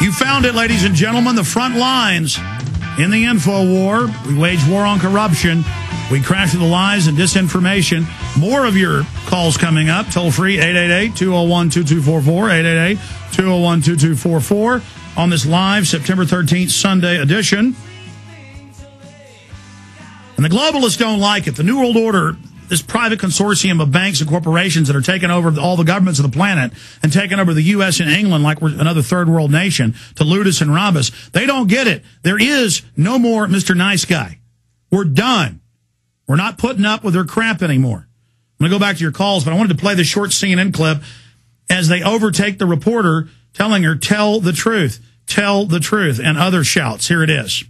You found it, ladies and gentlemen, the front lines in the info war. We wage war on corruption. We crash through the lies and disinformation. More of your calls coming up. Toll free, 888-201-2244, 888-201-2244 on this live September 13th Sunday edition. And the globalists don't like it. The New World Order, this private consortium of banks and corporations that are taking over all the governments of the planet and taking over the U.S. and England like we're another third world nation to loot us and rob us. They don't get it. There is no more Mr. Nice Guy. We're done. We're not putting up with their crap anymore. I'm going to go back to your calls, but I wanted to play this short CNN clip as they overtake the reporter telling her, tell the truth, and other shouts. Here it is.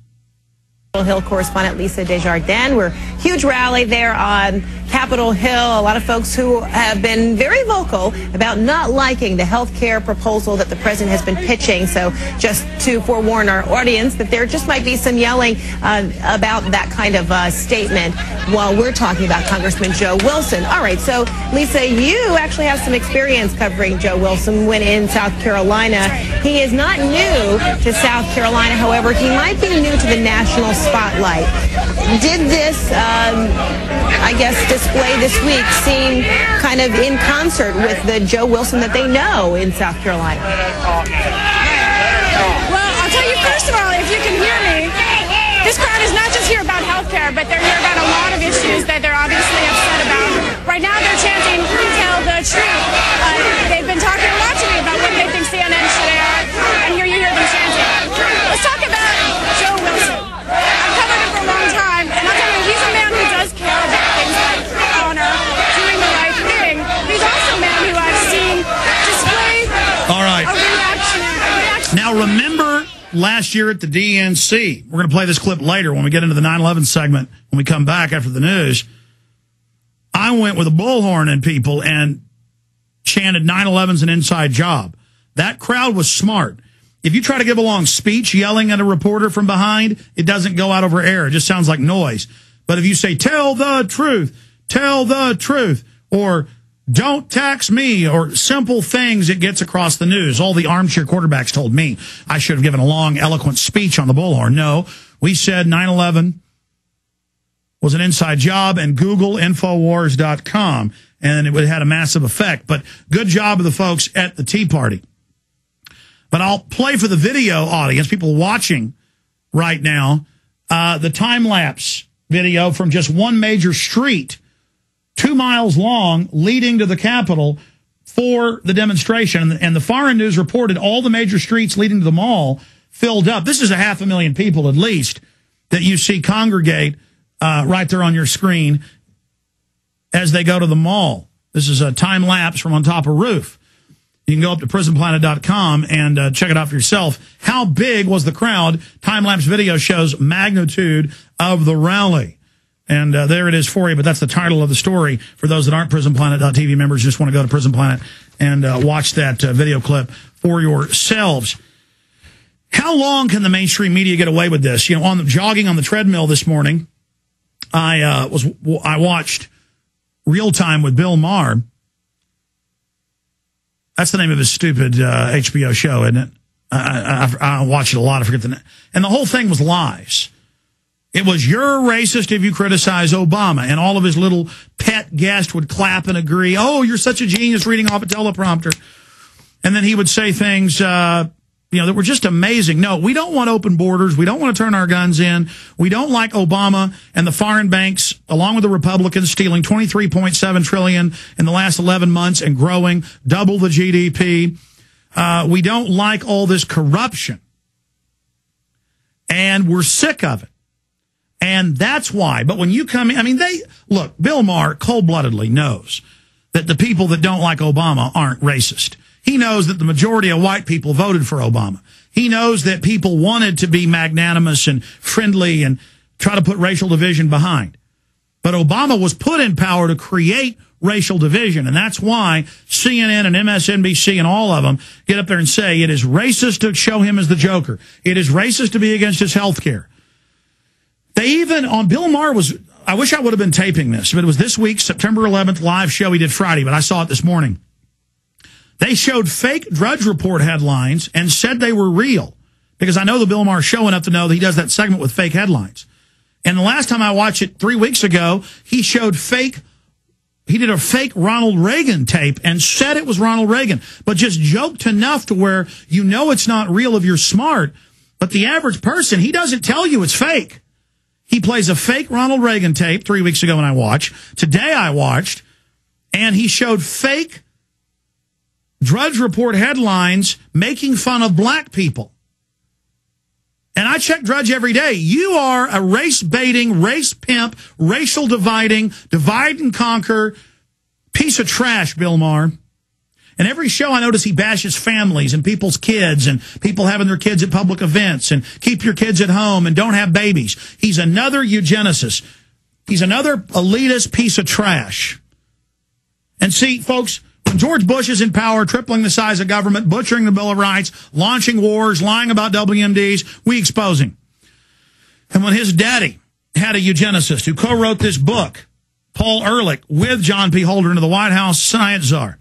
Hill correspondent Lisa Desjardins. We're huge rally there on Capitol Hill. A lot of folks who have been very vocal about not liking the health care proposal that the president has been pitching. So just to forewarn our audience that there just might be some yelling about that kind of statement while we're talking about Congressman Joe Wilson. All right, so Lisa, you actually have some experience covering Joe Wilson when in South Carolina. He is not new to South Carolina. However, he might be new to the national spotlight. Did this, I guess, display this week seem kind of in concert with the Joe Wilson that they know in South Carolina? Well, I'll tell you, first of all, if you can hear me, this crowd is not just here about health care, but they're here about a lot of issues that they're obviously upset about. Right now, they're chanting, tell the truth. They've been talking a lot to me about what they think CNN should air, and here you hear them chanting. Let's talk about Joe Wilson. I've covered him for a long time, and I'll tell you, he's a man who does care about things like honor, doing the right thing. He's also a man who I've seen display a reaction. Now, remember last year at the DNC, we're going to play this clip later when we get into the 9/11 segment, when we come back after the news. I went with a bullhorn and people and chanted 9/11's an inside job. That crowd was smart. If you try to give a long speech yelling at a reporter from behind, it doesn't go out over air. It just sounds like noise. But if you say, tell the truth, or don't tax me, or simple things, it gets across the news. All the armchair quarterbacks told me I should have given a long, eloquent speech on the bullhorn. No, we said 9/11 was an inside job, and Google Infowars.com, and it would have had a massive effect. But good job of the folks at the Tea Party. But I'll play for the video audience, people watching right now, the time-lapse video from just one major street, 2 miles long, leading to the Capitol for the demonstration. And the foreign news reported all the major streets leading to the mall filled up. This is 500,000 people at least that you see congregate right there on your screen as they go to the mall. This is a time-lapse from on top of a roof. You can go up to prisonplanet.com and check it out for yourself. How big was the crowd? Time-lapse video shows magnitude of the rally. And there it is for you, but that's the title of the story. For those that aren't prisonplanet.tv members, just want to go to Prison Planet and watch that video clip for yourselves. How long can the mainstream media get away with this? You know, jogging on the treadmill this morning, I watched Real Time with Bill Maher. That's the name of his stupid HBO show, isn't it? I watch it a lot. I forget the name. And the whole thing was lies. It was, you're racist if you criticize Obama. And all of his little pet guests would clap and agree. Oh, you're such a genius reading off a teleprompter. And then he would say things, that were just amazing. No, we don't want open borders. We don't want to turn our guns in. We don't like Obama and the foreign banks, along with the Republicans, stealing $23.7 trillion in the last 11 months and growing, double the GDP. We don't like all this corruption. And we're sick of it. And that's why. But when you come in, look, Bill Maher cold-bloodedly knows that the people that don't like Obama aren't racist. He knows that the majority of white people voted for Obama. He knows that people wanted to be magnanimous and friendly and try to put racial division behind. But Obama was put in power to create racial division, and that's why CNN and MSNBC and all of them get up there and say it is racist to show him as the Joker. It is racist to be against his health care. They even, on Bill Maher I wish I would have been taping this, but it was this week's September 11th live show he did Friday, but I saw it this morning. They showed fake Drudge Report headlines and said they were real, because I know the Bill Maher's show enough to know that he does that segment with fake headlines. And the last time I watched it 3 weeks ago, he did a fake Ronald Reagan tape and said it was Ronald Reagan, but just joked enough to where you know it's not real if you're smart. But the average person, he doesn't tell you it's fake. He plays a fake Ronald Reagan tape 3 weeks ago when I watched. Today I watched, and he showed fake Drudge Report headlines making fun of black people. And I check Drudge every day. You are a race-baiting, race-pimp, racial dividing, divide and conquer piece of trash, Bill Maher. And every show I notice he bashes families and people's kids and people having their kids at public events and keep your kids at home and don't have babies. He's another eugenicist. He's another elitist piece of trash. And see, folks, when George Bush is in power, tripling the size of government, butchering the Bill of Rights, launching wars, lying about WMDs, we expose him. And when his daddy had a eugenicist who co-wrote this book, Paul Ehrlich, with John P. Holder into the White House science czar,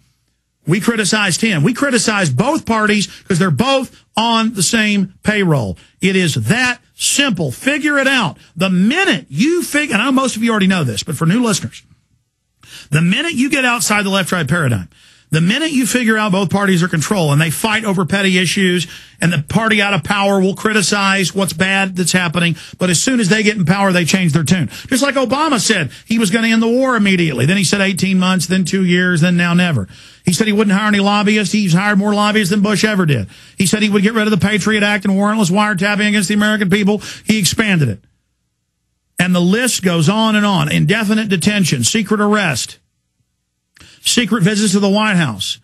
we criticized him. We criticized both parties because they're both on the same payroll. It is that simple. Figure it out. The minute you figure, and I know most of you already know this, but for new listeners, the minute you get outside the left-right paradigm, the minute you figure out both parties are control and they fight over petty issues and the party out of power will criticize what's bad that's happening, but as soon as they get in power, they change their tune. Just like Obama said he was going to end the war immediately. Then he said 18 months, then 2 years, then now never. He said he wouldn't hire any lobbyists. He's hired more lobbyists than Bush ever did. He said he would get rid of the Patriot Act and warrantless wiretapping against the American people. He expanded it. And the list goes on and on. Indefinite detention, secret arrest, secret visits to the White House.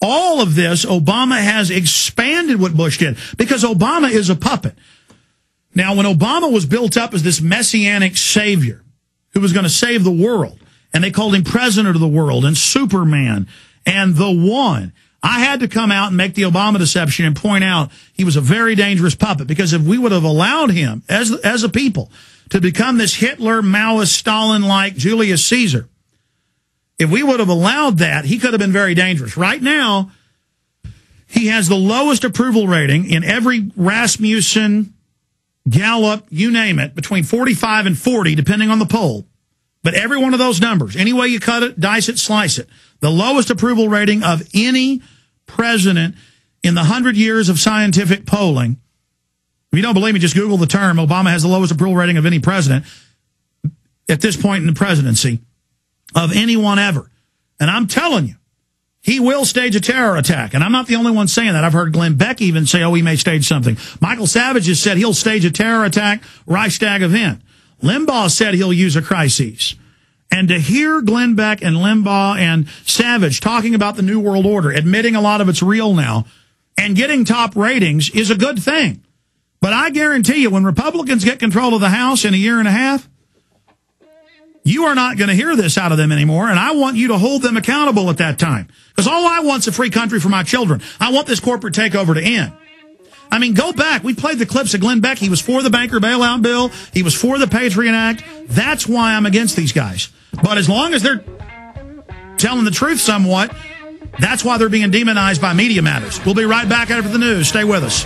All of this, Obama has expanded what Bush did because Obama is a puppet. Now, when Obama was built up as this messianic savior who was going to save the world, and they called him president of the world and Superman and the one, I had to come out and make the Obama deception and point out he was a very dangerous puppet, because if we would have allowed him as a people to become this Hitler, Maoist, Stalin-like Julius Caesar, if we would have allowed that, he could have been very dangerous. Right now, he has the lowest approval rating in every Rasmussen, Gallup, you name it, between 45 and 40, depending on the poll. But every one of those numbers, any way you cut it, dice it, slice it, the lowest approval rating of any president in the 100 years of scientific polling. If you don't believe me, just Google the term. Obama has the lowest approval rating of any president at this point in the presidency of anyone ever. And I'm telling you, he will stage a terror attack. And I'm not the only one saying that. I've heard Glenn Beck even say, oh, he may stage something. Michael Savage has said he'll stage a terror attack, Reichstag event. Limbaugh said he'll use a crisis. And to hear Glenn Beck and Limbaugh and Savage talking about the New World Order, admitting a lot of it's real now, and getting top ratings is a good thing. But I guarantee you, when Republicans get control of the House in a year and a half, you are not going to hear this out of them anymore, and I want you to hold them accountable at that time. Because all I want is a free country for my children. I want this corporate takeover to end. I mean, go back. We played the clips of Glenn Beck. He was for the banker bailout bill. He was for the Patriot Act. That's why I'm against these guys. But as long as they're telling the truth somewhat, that's why they're being demonized by Media Matters. We'll be right back after the news. Stay with us.